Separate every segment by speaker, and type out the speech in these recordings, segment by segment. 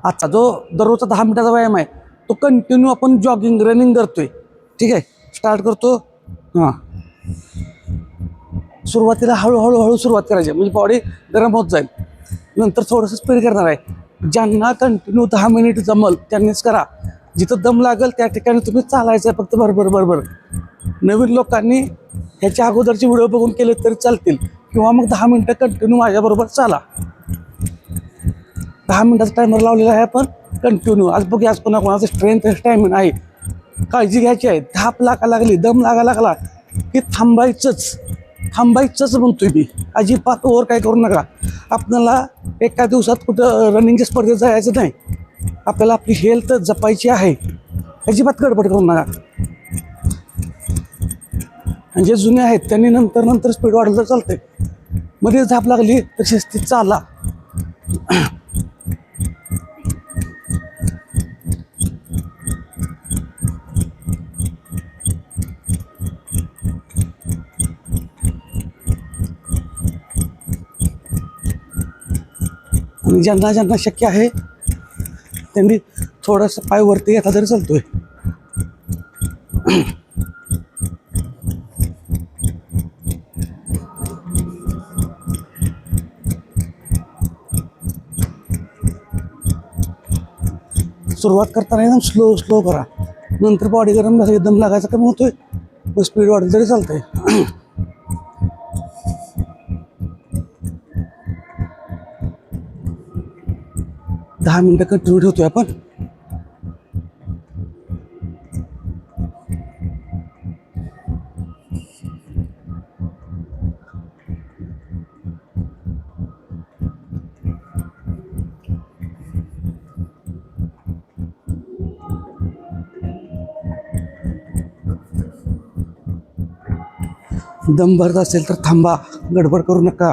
Speaker 1: आजचा जो दररोजचा 10 मिनिटाचा व्यायाम आहे तो कंटिन्यू आपण जॉगिंग रनिंग करतोय. ठीक आहे, स्टार्ट करतो. हां, सुरुवातीला हळूहळू सुरुवात करायची म्हणजे बॉडी गरम होत जाईल. नंतर थोडंसं स्पीड करणार आहे. ज्यांना कंटिन्यू 10 मिनिट जमल त्यांनीच करा. जिथं दम लागेल त्या ठिकाणी तुम्ही चालायचं आहे फक्त. बरोबर. नवीन लोकांनी ह्याच्या अगोदरचे व्हिडिओ बघून केले तरी चालतील, किंवा मग 10 मिनिटं कंटिन्यू माझ्याबरोबर चाला. 10 मिनिटाचा टायमर लावलेला आहे आपण कंटिन्यू. आज बघूया आज कोणाकोणाचं स्ट्रेंथ स्टॅमिना आहे. काळजी घ्यायची आहे. धाप लागा लागली, दम लागा लागला की थांबायचंच म्हणतोय मी. अजिबात ओव्हर काय करू नका. आपल्याला एका दिवसात कुठं रनिंगच्या स्पर्धेत जायचं नाही. आपल्याला आपली हेल्थ जपायची आहे. अजिबात गडबड करू नका. आणि जे जुने आहेत त्यांनी नंतर स्पीड वाढवलं तर चालतंय. मध्ये झाप लागली तशीच ती चाला. आणि ज्यांना शक्य आहे त्यांनी थोडंसं पाय वरती घेतला तरी चालतोय. सुरुवात करताना एकदम स्लो करा. नंतर बॉडी गरम झाली, दम लागायचा कमी होतोय, मग स्पीड वाढली तरी चालतंय. 10 मिनिटं कंटिन्यू ठेवतोय आपण. दम भरत असेल तर थांबा, गडबड करू नका.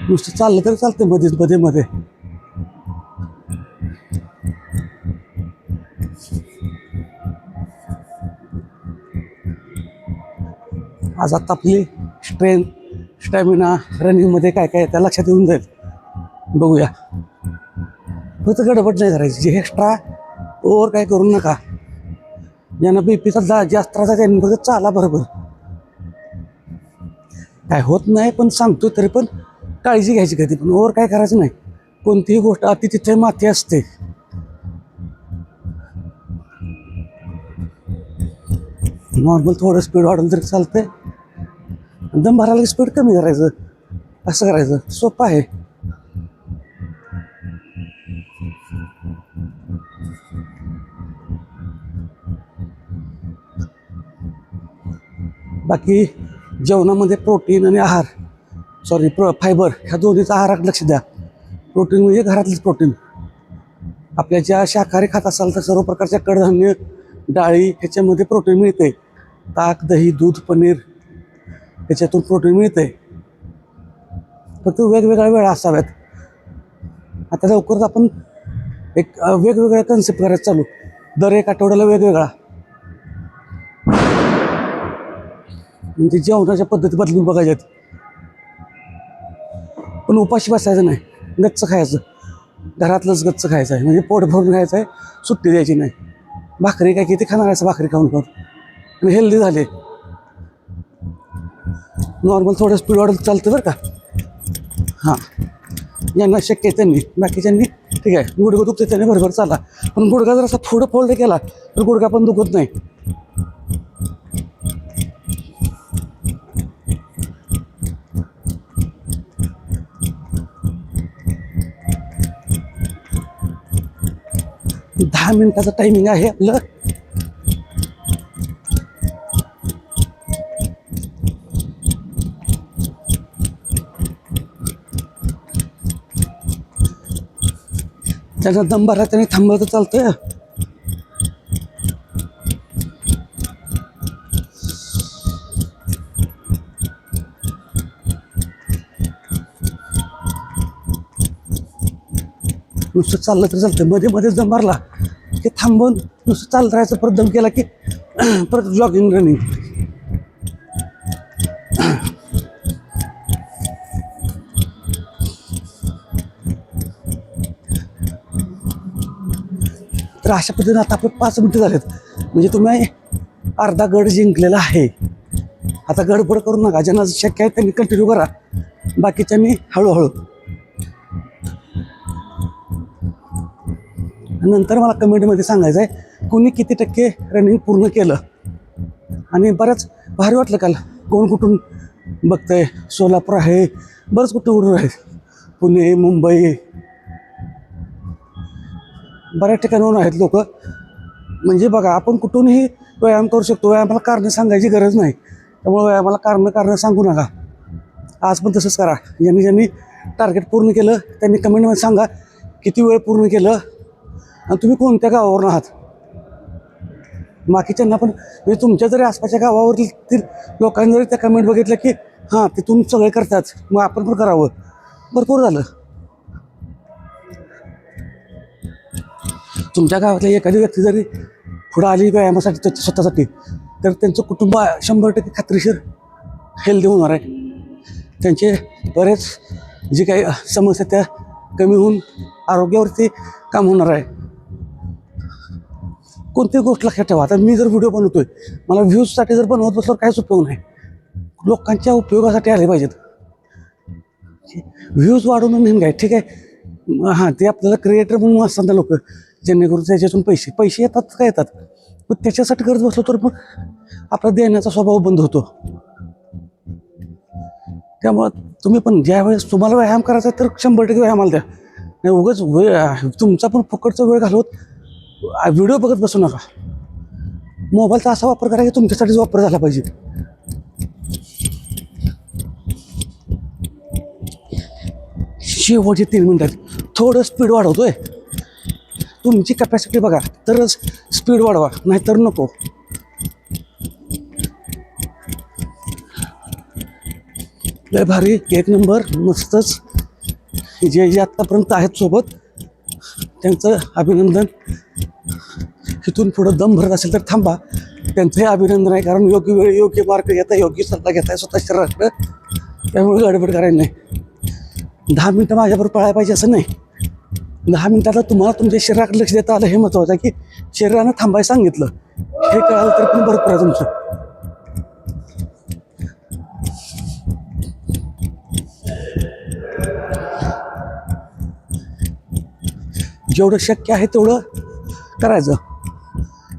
Speaker 1: नुसतं चाललं तरी चालतंय मध्ये. आज आता आपली स्ट्रेंथ स्टॅमिना रनिंगमध्ये काय काय त्या लक्षात येऊन जाईल. बघूया. फक्त गडबड नाही करायची. जे एक्स्ट्रा ओव्हर काय करू नका. ज्यांना बीपीचा जास्त त्रास आहे त्यांनी फक्त चाला बरोबर. काय होत नाही पण सांगतो तरी पण काळजी घ्यायची कधी पण. ओव्हर काय करायचं नाही. कोणतीही गोष्ट अति तिथे माती असते. नॉर्मल थोडं स्पीड वाढवलं तरी चालतंय. दम भरायला स्पीड कमी करायचं. असं करायचं, सोपं आहे. बाकी जेवणामध्ये प्रोटीन आणि फायबर ह्या दोन्हीचा आहारात लक्ष द्या. प्रोटीन म्हणजे घरातलीच प्रोटीन. आपल्या ज्या शाकाहारी खात असाल तर सर्व प्रकारच्या कडधान्य डाळी ह्याच्यामध्ये प्रोटीन मिळते. ताक, दही, दूध, पनीर ह्याच्यातून प्रोटीन मिळते. फक्त वेगवेगळ्या वेळा असाव्यात. आता लवकरच आपण एक वेगवेगळ्या कन्सेप्ट करायचं चालू. दर एक आठवड्याला वेगवेगळा. म्हणजे जेवणाच्या पद्धती बदलून बघायच्यात. पण उपाशी बसायचं नाही. गच्च खायचं. घरातलंच गच्च खायचं आहे. म्हणजे पोट भरून खायचं आहे. सुट्टी द्यायची नाही. भाकरी काय किती खाणार आहे भाकरी खाऊन आणि हेल्दी झाले. नॉर्मल थोडं स्पीड वाढत चालतं बरं का. हां, ज्यांना शक्य आहे त्यांनी. बाकीच्यांनी ठीक आहे. गुडघा दुखते त्याने बरोबर चाला. पण गुडघा जर असा थोडं फोल्ड केला तर गुडघा पण दुखत नाही. दहा मिनिटाचं टायमिंग आहे आपलं. त्याचा दम भरा त्याने थांबलं तर चालतंय. नुसतं चाललं तर चालतं. मध्ये दम भरला की थांबून नुसतं चालत राहायचं. परत दम केला की परत जॉगिंग रनिंग. तर अशा पद्धतीने आता आपले 5 मिनटं झालेत. म्हणजे तुम्ही अर्धा गड जिंकलेला आहे. आता गडबड करू नका. ज्यांना शक्य आहे त्यांनी कंटिन्यू करा, बाकीच्यांनी हळूहळू. नंतर मला कमेंटमध्ये सांगायचं आहे कुणी किती टक्के रनिंग पूर्ण केलं. आणि बऱ्याच भारी वाटलं काल. कोण कुठून बघतंय. सोलापूर आहे, बरंच कुठं आहे, पुणे, मुंबई, बऱ्याच ठिकाणाहून आहेत लोक. म्हणजे बघा, आपण कुठूनही व्यायाम करू शकतो. व्यायामाला कारणं सांगायची गरज नाही. त्यामुळे व्यायामाला कारणं सांगू नका. आज पण तसंच करा. ज्यांनी टार्गेट पूर्ण केलं त्यांनी कमेंटमध्ये सांगा किती वेळ पूर्ण केलं आणि तुम्ही कोणत्या गावावरून आहात. बाकीच्यांना पण, म्हणजे तुमच्या जरी आसपासच्या गावावरील लोकांनी जरी त्या कमेंट बघितल्या की हां तिथून सगळे करतात, मग आपण पण करावं. भरपूर झालं. तुमच्या गावातली एखादी व्यक्ती जरी पुढं आली व्यायामासाठी स्वतःसाठी, तर त्यांचं कुटुंब 100% खात्रीशीर हेल्दी होणार आहे. त्यांचे बरेच जे काही समस्या त्या कमी होऊन आरोग्यावरती काम होणार आहे. कोणतीही गोष्ट लक्षात ठेवा. आता मी जर व्हिडिओ बनवतोय, मला व्ह्यूजसाठी जर बनवत बसल्यावर काहीच उपयोग नाही. लोकांच्या उपयोगासाठी आले पाहिजेत. व्ह्यूज वाढवून नेहमी काय ठीक आहे. हां, ते आपल्याला क्रिएटर म्हणून असतात ना लोक, जेणेकरून त्याच्यातून पैसे येतात का येतात, पण त्याच्यासाठी करत बसलो तर मग आपला देण्याचा स्वभाव बंद होतो. त्यामुळं तुम्ही पण ज्यावेळेस तुम्हाला व्यायाम करायचा तर 100% व्यायामाला द्या. नाही उगाच तुमचा पण फुकटचा वेळ घालवत व्हिडिओ बघत बसू नका. मोबाईलचा असा वापर करा की तुमच्यासाठीच वापर झाला पाहिजे. शेवटचे 3 मिनिटात थोडं स्पीड वाढवतोय. तुमची कॅपॅसिटी बघा तरच स्पीड वाढवा, नाहीतर नको. लय भारी, 1 नंबर, मस्तच. जे आत्तापर्यंत आहेत सोबत त्यांचं अभिनंदन. इथून पुढं दम भरत असेल तर थांबा, त्यांचंही अभिनंदन आहे. कारण योग्य वेळ योग्य मार्ग घेताय, योग्य सल्ला घेताय स्वतः शरीराकडं. त्यामुळे गडबड करायला नाही. 10 मिनटं माझ्याबरोबर पळायला पाहिजे असं नाही. 10 मिनटाला तुम्हाला तुमच्या शरीराकडे लक्ष देता आलं हे महत्त्वाचं आहे. की शरीरानं थांबायला सांगितलं हे कळालं तर पण भरपूर आहे तुमचं. जेवढं शक्य आहे तेवढं करायचं.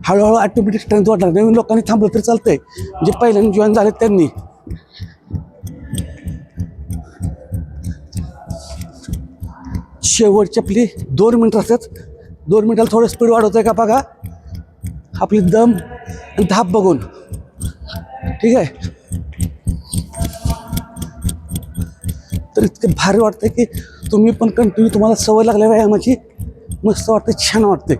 Speaker 1: हळूहळू ऑटोमॅटिक स्ट्रेंथ वाढणार. नवीन लोकांनी थांबलं तरी चालतंय, जे पहिल्यांदा जॉईन झाले त्यांनी. शेवटची आपली 2 मिनिटं असतात. 2 मिनिटाला थोडं स्पीड वाढवतंय का बघा, आपली दम आणि धाप बघून. ठीक आहे. तर इतकं भारी वाटतंय की तुम्ही पण कंटिन्यू, तुम्हाला सवय लागल्या व्यायामाची, मस्त वाटते, छान वाटते.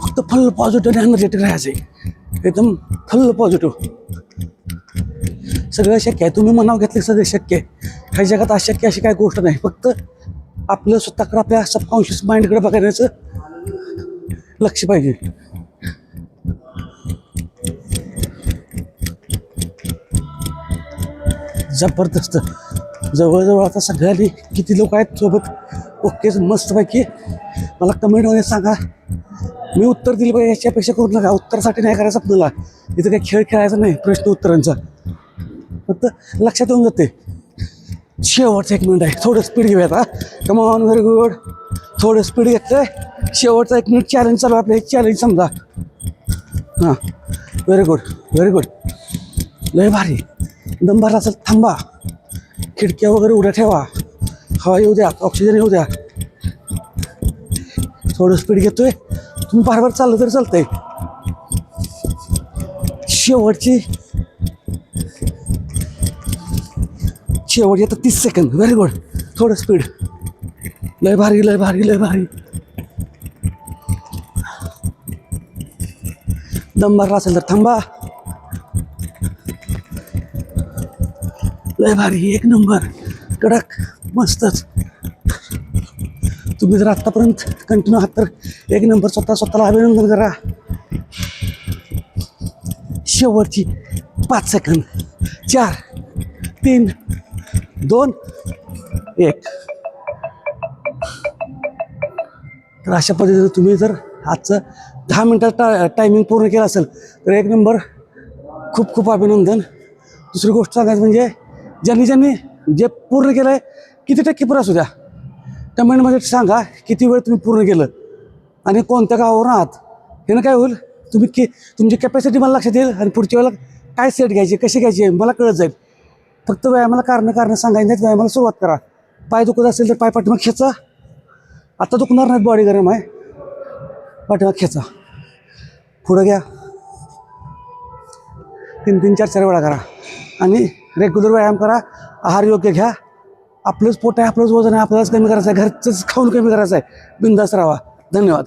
Speaker 1: फक्त फुल पॉझिटिव्ह आणि एनर्जेटिक राहायचे, एकदम फुल पॉझिटिव्ह. सगळं शक्य आहे. तुम्ही मनावर घेतले सगळं शक्य आहे. ह्या जगात अशक्य अशी काही गोष्ट नाही. फक्त आपलं स्वतःकडे, आपल्या सबकॉन्शियस माइंडकडे बघण्याचं लक्ष पाहिजे. जबरदस्त. जवळजवळ आता सगळ्यांनी किती लोक आहेत सोबत, ओकेच मस्तपैकी. मला कमेंटमध्ये सांगा, मी उत्तर दिलं पाहिजे याच्यापेक्षा करू नका. उत्तरासाठी नाही करायचं आपल्याला, इथं काही खेळ खेळायचा नाही प्रश्न उत्तरांचा. फक्त लक्षात येऊन जाते. शेवटचं 1 मिनिट आहे, थोडं स्पीड घेऊया आता. Come on, very good. थोडं स्पीड घेतलंय. शेवटचा 1 मिनिट चॅलेंज चालू आहे आपलं. चॅलेंज समजा. हां, व्हेरी गुड, व्हेरी गुड. लय भारी. दम भरला असेल थांबा. खिडक्या वगैरे उड्या ठेवा, हवा येऊ द्या, ऑक्सिजन येऊ द्या. थोडं स्पीड घेतोय. तुम्ही बारबार चाललं तरी चालतंय. शेवटची आता 30 सेकंद. Very good. थोडं स्पीड. लय भारी, लय भारी, लय भारी. दम भरला असेल तर थांबा. लय भारी, 1 नंबर, कडक, मस्तच. तुम्ही जर आत्तापर्यंत कंटिन्यू आहात तर 1 नंबर. स्वतःला अभिनंदन करा. शेवटची 5 सेकंद. 4, 3, 2 1. तर अशा पद्धतीने तुम्ही जर आजचं 10 मिनटात टायमिंग पूर्ण केलं असेल तर 1 नंबर. खूप खूप अभिनंदन. दुसरी गोष्ट सांगायचं म्हणजे ज्यांनी जे पूर्ण केलं आहे किती टक्के पुरा असू द्या कमेंटमध्ये सांगा किती वेळ तुम्ही पूर्ण केलं आणि कोणत्या गावावर आहात. ह्यानं काय होईल तुमची कॅपॅसिटी मला लक्षात येईल आणि पुढच्या वेळेला काय सेट घ्यायची कशी घ्यायची आहे मला कळत जाईल. फक्त व्यायामाला कारणं सांगायचं नाहीत. व्यायामाला सुरुवात करा. पाय दुखत असेल तर पाय पाठीमाग खेचा. आता दुखणार नाहीत. बॉडी गरम आहे. पाठीमाग खेचा. पुढं घ्या. 3-3 4-4 वेळा करा आणि रेग्युलर व्यायाम करा. आहार योग्य घ्या. आपलंच पोट आहे आपलंच वजन आहे आपल्यालाच कमी करायचं आहे. घरचंच खाऊन कमी करायचं आहे. बिंदास राहा. धन्यवाद.